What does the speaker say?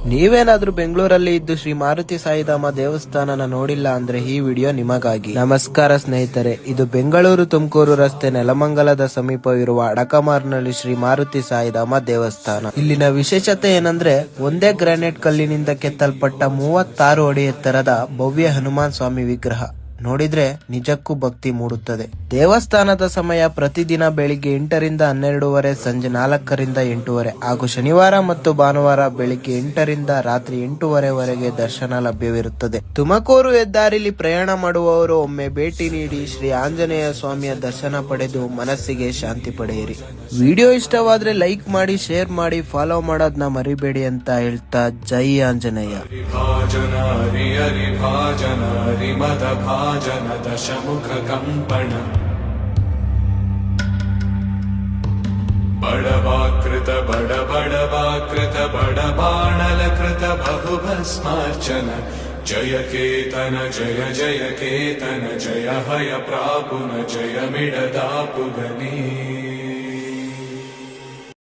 ನೀವೇನಾದ್ರೂ ಬೆಂಗಳೂರಲ್ಲಿ ಇದ್ದು ಶ್ರೀ ಮಾರುತಿ ಸಾಯಿಧಾಮ ದೇವಸ್ಥಾನನ ನೋಡಿಲ್ಲ ಅಂದ್ರೆ ಈ ವಿಡಿಯೋ ನಿಮಗಾಗಿ. ನಮಸ್ಕಾರ ಸ್ನೇಹಿತರೆ, ಇದು ಬೆಂಗಳೂರು ತುಮಕೂರು ರಸ್ತೆ ನೆಲಮಂಗಲದ ಸಮೀಪ ಇರುವ ಅಡಕಮಾರ್ನಲ್ಲಿ ಶ್ರೀ ಮಾರುತಿ ಸಾಯಿಧಾಮ ದೇವಸ್ಥಾನ. ಇಲ್ಲಿನ ವಿಶೇಷತೆ ಏನಂದ್ರೆ ಒಂದೇ ಗ್ರಾನೈಟ್ ಕಲ್ಲಿನಿಂದ ಕೆತ್ತಲ್ಪಟ್ಟ 36 ಅಡಿ ಎತ್ತರದ ಭವ್ಯ ಹನುಮಾನ್ ಸ್ವಾಮಿ ವಿಗ್ರಹ ನೋಡಿದ್ರೆ ನಿಜಕ್ಕೂ ಭಕ್ತಿ ಮೂಡುತ್ತದೆ. ದೇವಸ್ಥಾನದ ಸಮಯ ಪ್ರತಿದಿನ ಬೆಳಿಗ್ಗೆ 8ರಿಂದ 12:30, ಸಂಜೆ 4ರಿಂದ 8:30 ಹಾಗೂ ಶನಿವಾರ ಮತ್ತು ಭಾನುವಾರ ಬೆಳಿಗ್ಗೆ 8ರಿಂದ ರಾತ್ರಿ 8:30ವರೆಗೆ ದರ್ಶನ ಲಭ್ಯವಿರುತ್ತದೆ. ತುಮಕೂರು ಹೆದ್ದಾರಿಲಿ ಪ್ರಯಾಣ ಮಾಡುವವರು ಒಮ್ಮೆ ಭೇಟಿ ನೀಡಿ ಶ್ರೀ ಆಂಜನೇಯ ಸ್ವಾಮಿಯ ದರ್ಶನ ಪಡೆದು ಮನಸ್ಸಿಗೆ ಶಾಂತಿ ಪಡೆಯಿರಿ. ವಿಡಿಯೋ ಇಷ್ಟವಾದ್ರೆ ಲೈಕ್ ಮಾಡಿ, ಶೇರ್ ಮಾಡಿ, ಫಾಲೋ ಮಾಡೋದನ್ನ ಮರಿಬೇಡಿ ಅಂತ ಹೇಳ್ತಾ ಜೈ ಆಂಜನೇಯ. जन दशमुख कंपन बड़वाकृत बड़वाकृत बड़बाणलकृत बहुभस्मार्चन जय केतन जय केतन जय हय प्रापुन जय मिडदापुगने।